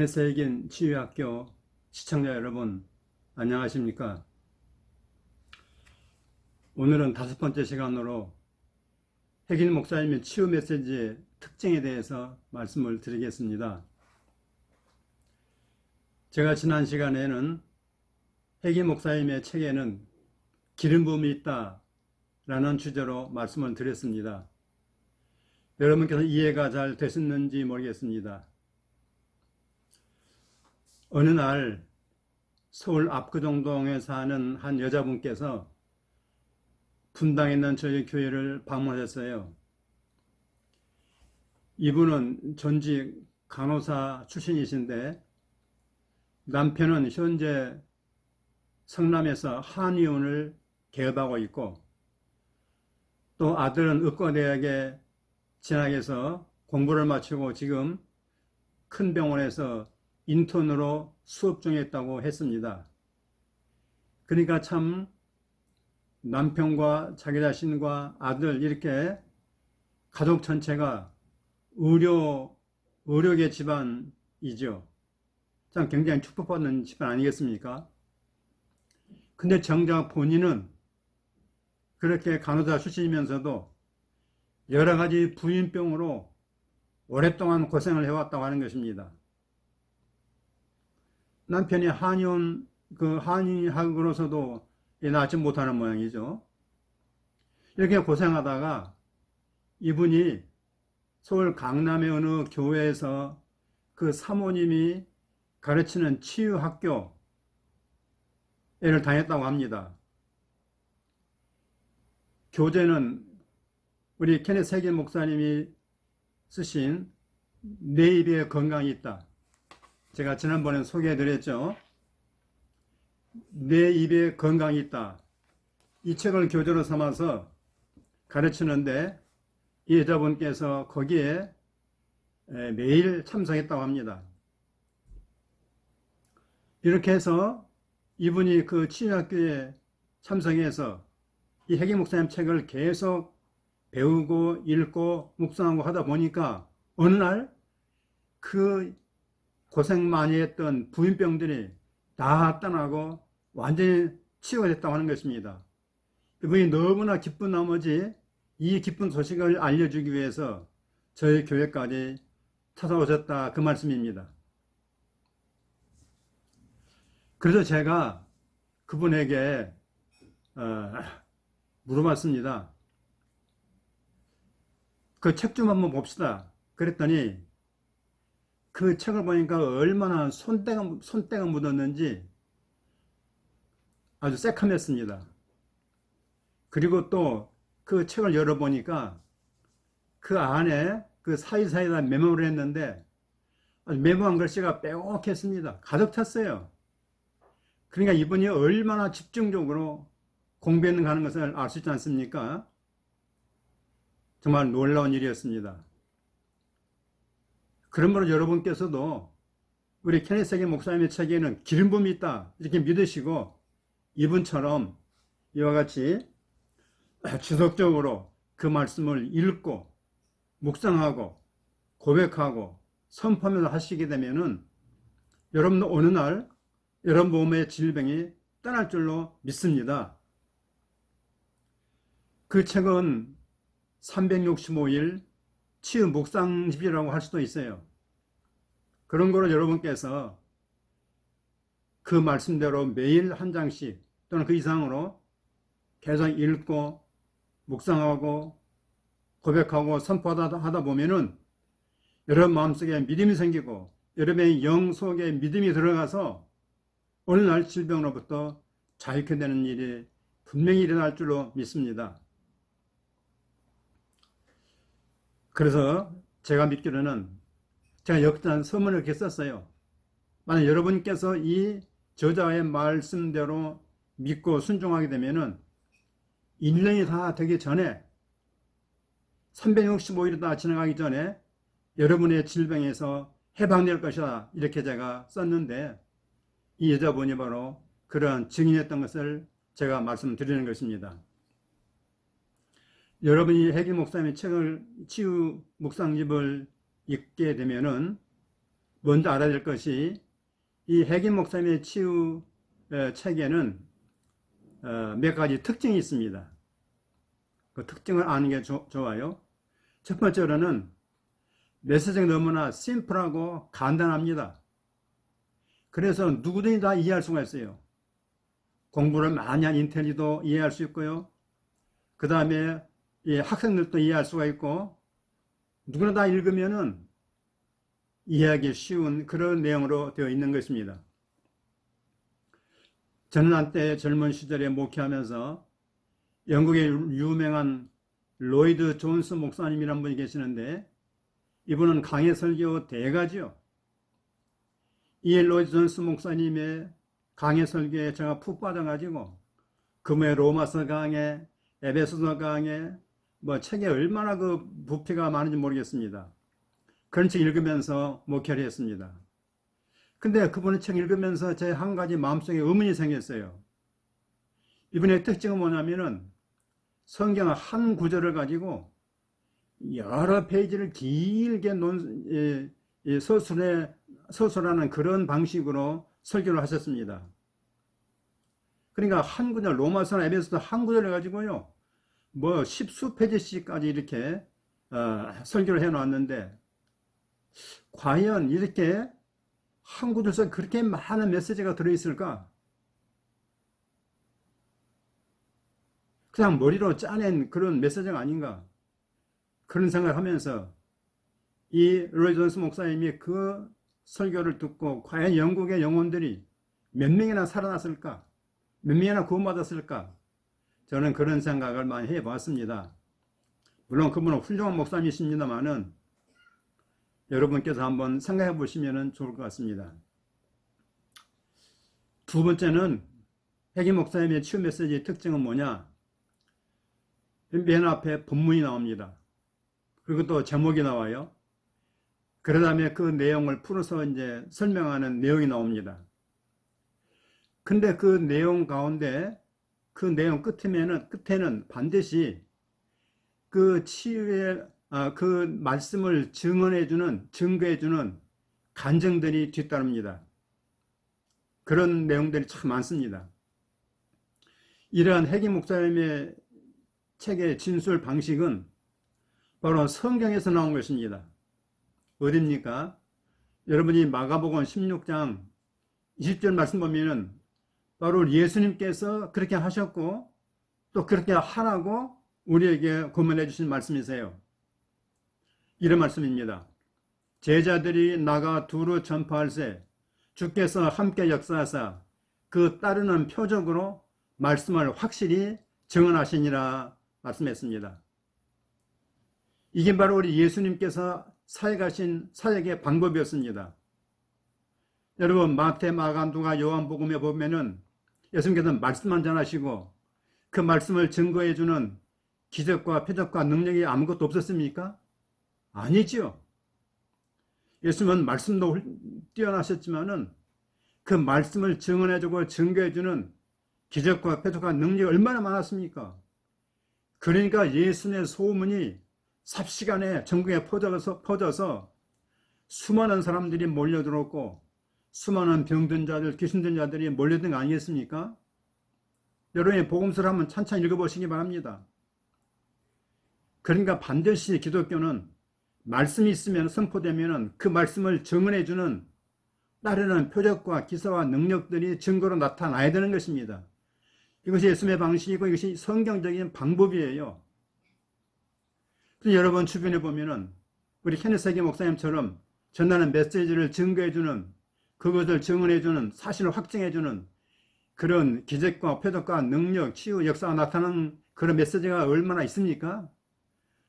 케네스 에긴 치유학교 시청자 여러분, 안녕하십니까? 오늘은 5번째 시간으로 핵인 목사님의 치유 메시지의 특징에 대해서 말씀을 드리겠습니다. 제가 지난 시간에는 핵인 목사님의 책에는 기름 부음이 있다 라는 주제로 말씀을 드렸습니다. 여러분께서 이해가 잘 되셨는지 모르겠습니다. 어느 날 서울 압구정동에 사는 한 여자분께서 분당에 있는 저희 교회를 방문하셨어요. 이분은 전직 간호사 출신이신데 남편은 현재 성남에서 한의원을 개업하고 있고 또 아들은 의과대학에 진학해서 공부를 마치고 지금 큰 병원에서 인턴으로 수업 중에 있다고 했습니다. 그러니까 참 남편과 자기 자신과 아들 이렇게 가족 전체가 의료계 집안이죠. 참 굉장히 축복받는 집안 아니겠습니까? 근데 정작 본인은 그렇게 간호사 출신이면서도 여러 가지 부인병으로 오랫동안 고생을 해왔다고 하는 것입니다. 남편이 한의학으로서도 낫지 못하는 모양이죠. 이렇게 고생하다가 이분이 서울 강남의 어느 교회에서 그 사모님이 가르치는 치유학교에를 다녔다고 합니다. 교재는 우리 케네스 에긴 목사님이 쓰신 내 입에 건강이 있다. 제가 지난번에 소개해드렸죠. 내 입에 건강이 있다. 이 책을 교재로 삼아서 가르치는데 이 여자분께서 거기에 매일 참석했다고 합니다. 이렇게 해서 이분이 그 치유학교에 참석해서 이 핵인 목사님 책을 계속 배우고 읽고 묵상하고 하다 보니까 어느 날 그 고생 많이 했던 부인병들이 다 떠나고 완전히 치유가 됐다고 하는 것입니다. 이분이 너무나 기쁜 나머지 이 기쁜 소식을 알려주기 위해서 저희 교회까지 찾아오셨다 그 말씀입니다. 그래서 제가 그분에게 물어봤습니다. 그 책 좀 한번 봅시다. 그랬더니 그 책을 보니까 얼마나 손때가 묻었는지 아주 새카맸습니다. 그리고 또 그 책을 열어보니까 그 안에 그 사이사이다 메모를 했는데 메모한 글씨가 빼곡했습니다. 가득 찼어요. 그러니까 이분이 얼마나 집중적으로 공부했는가 하는 것을 알 수 있지 않습니까? 정말 놀라운 일이었습니다. 그러므로 여러분께서도 우리 케네스 에긴 목사님의 책에는 기름 부음이 있다 이렇게 믿으시고 이분처럼 이와 같이 지속적으로 그 말씀을 읽고 묵상하고 고백하고 선포하면서 하시게 되면은 여러분도 어느 날 여러분 몸의 질병이 떠날 줄로 믿습니다. 그 책은 365일 치유 묵상집이라고 할 수도 있어요. 그런 거로 여러분께서 그 말씀대로 매일 한 장씩 또는 그 이상으로 계속 읽고 묵상하고 고백하고 선포하다 보면은 여러분 마음속에 믿음이 생기고 여러분의 영 속에 믿음이 들어가서 어느 날 질병으로부터 자유케 되는 일이 분명히 일어날 줄로 믿습니다. 그래서 제가 믿기로는 제가 역단 서문을 이렇게 썼어요. 만약 여러분께서 이 저자의 말씀대로 믿고 순종하게 되면은 1년이 다 되기 전에 365일이 다 지나가기 전에 여러분의 질병에서 해방될 것이다 이렇게 제가 썼는데 이 여자분이 바로 그러한 증인했던 것을 제가 말씀드리는 것입니다. 여러분이 핵인 목사님의 책을 치유 묵상집을 읽게 되면은 먼저 알아야 될 것이 이 핵임 목사님의 치유 책에는 몇 가지 특징이 있습니다. 그 특징을 아는 게 좋아요. 첫 번째로는 메시지가 너무나 심플하고 간단합니다. 그래서 누구든지 다 이해할 수가 있어요. 공부를 많이 한 인텔리도 이해할 수 있고요. 그 다음에 학생들도 이해할 수가 있고, 누구나 다 읽으면은 이해하기 쉬운 그런 내용으로 되어 있는 것입니다. 저는 한때 젊은 시절에 목회하면서 영국의 유명한 로이드 존스 목사님이라는 분이 계시는데, 이분은 강해 설교 대가죠. 이 로이드 존스 목사님의 강해 설교에 제가 푹 빠져가지고 그분의 로마서 강해, 에베소서 강해, 책에 얼마나 그 부피가 많은지 모르겠습니다. 그런 책 읽으면서 목회를 했습니다. 근데 그분의 책 읽으면서 제 한 가지 마음속에 의문이 생겼어요. 이분의 특징은 뭐냐면은 성경 한 구절을 가지고 여러 페이지를 길게 서술하는 그런 방식으로 설교를 하셨습니다. 그러니까 한 구절, 로마서나 에베소서 한 구절을 가지고요, 십수 페이지씩까지 이렇게 설교를 해놓았는데, 과연 이렇게 한 구절에 그렇게 많은 메시지가 들어있을까? 그냥 머리로 짜낸 그런 메시지가 아닌가? 그런 생각을 하면서 이 로이 존스 목사님이 그 설교를 듣고 과연 영국의 영혼들이 몇 명이나 살아났을까? 몇 명이나 구원받았을까? 저는 그런 생각을 많이 해봤습니다. 물론 그분은 훌륭한 목사님이십니다만은 여러분께서 한번 생각해 보시면 좋을 것 같습니다. 두 번째는 핵임 목사님의 치유 메시지의 특징은 뭐냐? 맨 앞에 본문이 나옵니다. 그리고 또 제목이 나와요. 그 다음에 그 내용을 풀어서 이제 설명하는 내용이 나옵니다. 근데 그 내용 가운데 그 내용 끝에는 반드시 그 치유의 그 말씀을 증거해주는 간증들이 뒤따릅니다. 그런 내용들이 참 많습니다. 이러한 핵임 목사님의 책의 진술 방식은 바로 성경에서 나온 것입니다. 어딥니까? 여러분이 마가복음 16장 20절 말씀 보면은 바로 예수님께서 그렇게 하셨고 또 그렇게 하라고 우리에게 권면해 주신 말씀이세요. 이런 말씀입니다. 제자들이 나가 두루 전파할세 주께서 함께 역사하사 그 따르는 표적으로 말씀을 확실히 증언하시니라 말씀했습니다. 이게 바로 우리 예수님께서 사역하신 사역의 방법이었습니다. 여러분 마태, 마가, 누가, 요한복음에 보면은 예수님께서는 말씀만 전하시고 그 말씀을 증거해주는 기적과 표적과 능력이 아무것도 없었습니까? 아니지요. 예수님은 말씀도 뛰어나셨지만은 그 말씀을 증언해주고 증거해주는 기적과 표적과 능력이 얼마나 많았습니까? 그러니까 예수님의 소문이 삽시간에 전국에 퍼져서 수많은 사람들이 몰려들었고 수많은 병든 자들, 귀신든 자들이 몰려든 거 아니겠습니까? 여러분이 복음서를 한번 찬찬히 읽어보시기 바랍니다. 그러니까 반드시 기독교는 말씀이 있으면 선포되면 그 말씀을 증언해주는 따르는 표적과 기사와 능력들이 증거로 나타나야 되는 것입니다. 이것이 예수님의 방식이고 이것이 성경적인 방법이에요. 여러분 주변에 보면은 우리 케네스 핵임 목사님처럼 전하는 메시지를 증거해주는 그것을 증언해주는 사실을 확증해주는 그런 기적과 표적과 능력, 치유, 역사가 나타나는 그런 메시지가 얼마나 있습니까?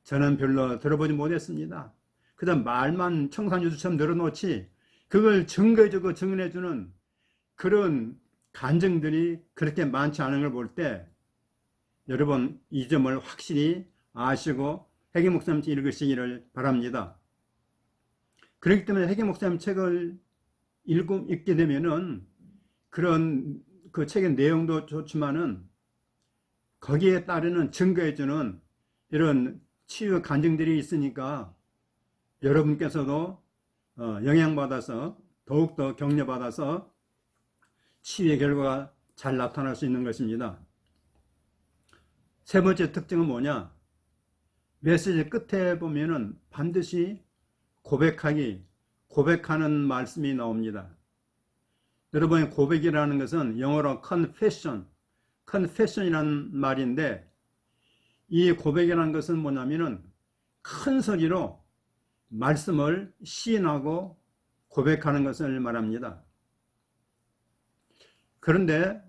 저는 별로 들어보지 못했습니다. 그냥 말만 청산유수처럼 늘어놓지 그걸 증거해주고 증언해주는 그런 간증들이 그렇게 많지 않은 걸 볼 때 여러분 이 점을 확실히 아시고 핵임 목사님 책 읽으시기를 바랍니다. 그렇기 때문에 핵임 목사님 책을 읽게 되면은 그런 그 책의 내용도 좋지만은 거기에 따르는 증거해주는 이런 치유 간증들이 있으니까 여러분께서도 영향받아서 더욱더 격려받아서 치유의 결과가 잘 나타날 수 있는 것입니다. 세 번째 특징은 뭐냐? 메시지 끝에 보면은 반드시 고백하는 말씀이 나옵니다. 여러분의 고백이라는 것은 영어로 confession이라는 말인데, 이 고백이라는 것은 뭐냐면은 큰 소리로 말씀을 시인하고 고백하는 것을 말합니다. 그런데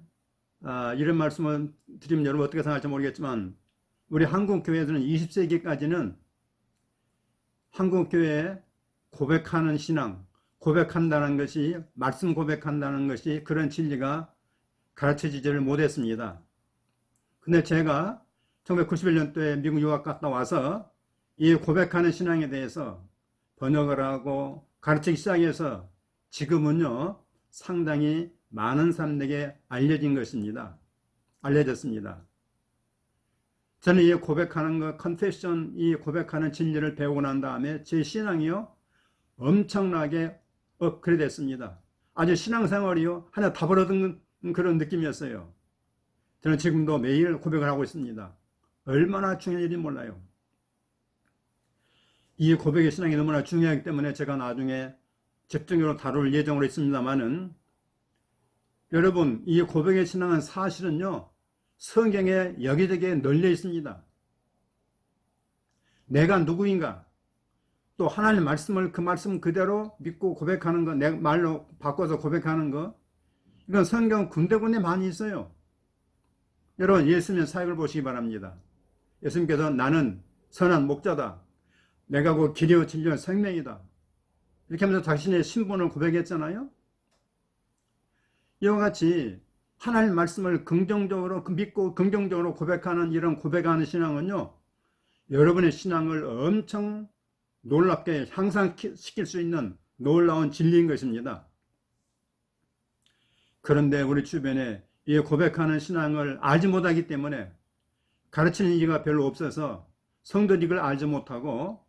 이런 말씀을 드리면 여러분 어떻게 생각할지 모르겠지만, 우리 한국교회에서는 20세기까지는 한국교회에 고백하는 신앙, 고백한다는 것이, 말씀 고백한다는 것이 그런 진리가 가르쳐지지를 못했습니다. 근데 제가 1991년도에 미국 유학 갔다 와서 이 고백하는 신앙에 대해서 번역을 하고 가르치기 시작해서 지금은요 상당히 많은 사람들에게 알려졌습니다. 저는 이 고백하는 것, 컨페션, 이 고백하는 진리를 배우고 난 다음에 제 신앙이요 엄청나게 업그레이드 됐습니다. 아주 신앙생활이요 하나 다 벌어든 그런 느낌이었어요. 저는 지금도 매일 고백을 하고 있습니다. 얼마나 중요한 일인지 몰라요. 이 고백의 신앙이 너무나 중요하기 때문에 제가 나중에 집중적으로 다룰 예정으로 있습니다만은, 여러분, 이 고백의 신앙은 사실은요 성경에 여기저기에 널려 있습니다. 내가 누구인가, 또 하나님의 말씀을 그 말씀 그대로 믿고 고백하는 거, 내 말로 바꿔서 고백하는 거, 이건 성경 군데군데 많이 있어요. 여러분, 예수님의 사역을 보시기 바랍니다. 예수님께서 나는 선한 목자다, 내가 곧 길이요 진리요 생명이다, 이렇게 하면서 자신의 신분을 고백했잖아요. 이와 같이 하나님의 말씀을 긍정적으로 믿고 긍정적으로 고백하는 이런 고백하는 신앙은요 여러분의 신앙을 엄청 놀랍게 향상시킬 수 있는 놀라운 진리인 것입니다. 그런데 우리 주변에 이 고백하는 신앙을 알지 못하기 때문에, 가르치는 이가 별로 없어서 성도들이 이걸 알지 못하고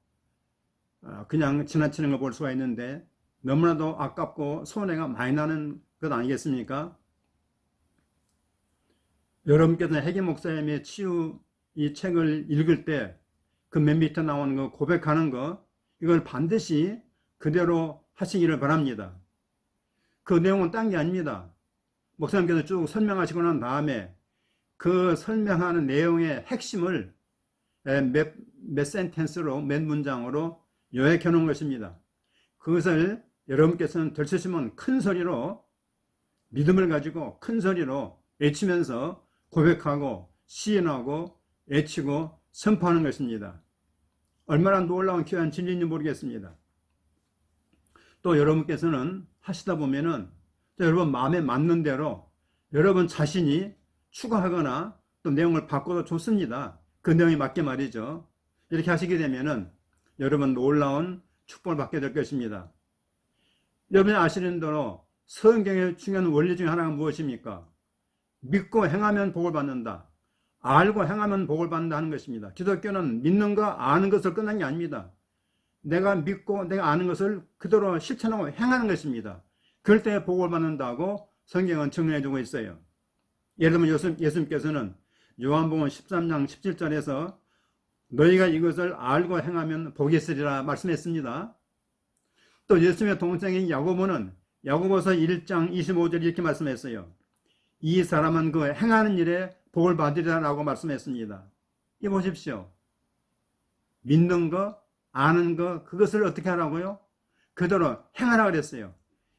그냥 지나치는 걸 볼 수가 있는데, 너무나도 아깝고 손해가 많이 나는 것 아니겠습니까? 여러분께서는 해계 목사님의 치유 이 책을 읽을 때 그 맨 밑에 나오는 거, 고백하는 거, 이걸 반드시 그대로 하시기를 바랍니다. 그 내용은 딴 게 아닙니다. 목사님께서 쭉 설명하시고 난 다음에 그 설명하는 내용의 핵심을 몇 센텐스로, 몇 문장으로 요약해 놓은 것입니다. 그것을 여러분께서는 들으시면 큰 소리로, 믿음을 가지고 큰 소리로 외치면서 고백하고 시인하고 외치고 선포하는 것입니다. 얼마나 놀라운 귀한 진리인지 모르겠습니다. 또 여러분께서는 하시다 보면은 여러분 마음에 맞는 대로 여러분 자신이 추가하거나 또 내용을 바꿔도 좋습니다. 그 내용에 맞게 말이죠. 이렇게 하시게 되면은 여러분 놀라운 축복을 받게 될 것입니다. 여러분이 아시는 대로 성경의 중요한 원리 중에 하나가 무엇입니까? 믿고 행하면 복을 받는다, 알고 행하면 복을 받는다 하는 것입니다. 기독교는 믿는 거, 아는 것을 끝난 게 아닙니다. 내가 믿고 내가 아는 것을 그대로 실천하고 행하는 것입니다. 그럴 때 복을 받는다고 성경은 정리해 주고 있어요. 예를 들면 예수님께서는 요한복음 13장 17절에서 너희가 이것을 알고 행하면 복이 있으리라 말씀했습니다. 또 예수님의 동생인 야고보는 야고보서 1장 25절 이렇게 말씀했어요. 이 사람은 그 행하는 일에 복을 받으리라고 말씀했습니다. 이 보십시오. 믿는 거, 아는 거, 그것을 어떻게 하라고요? 그대로 행하라 그랬어요.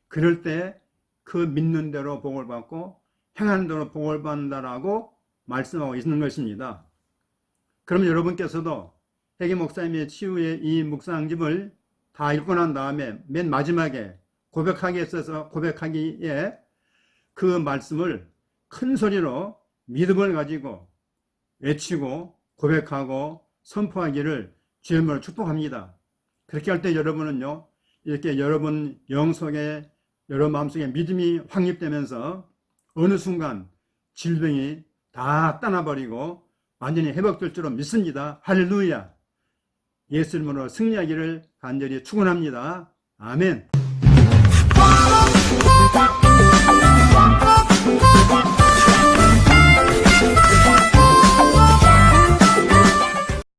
그럴 때 그 믿는 대로 복을 받고 행하는 대로 복을 받는다라고 말씀하고 있는 것입니다. 그럼 여러분께서도 해계 목사님의 치유의 이 묵상집을 다 읽고 난 다음에 맨 마지막에 고백하기에 있어서 고백하기에 그 말씀을 큰 소리로 믿음을 가지고 외치고 고백하고 선포하기를 주님으로 축복합니다. 그렇게 할 때 여러분은요, 이렇게 여러분 영 속에, 여러분 마음속에 믿음이 확립되면서 어느 순간 질병이 다 떠나버리고 완전히 회복될 줄로 믿습니다. 할렐루야. 예수 이름으로 승리하기를 간절히 축원합니다. 아멘.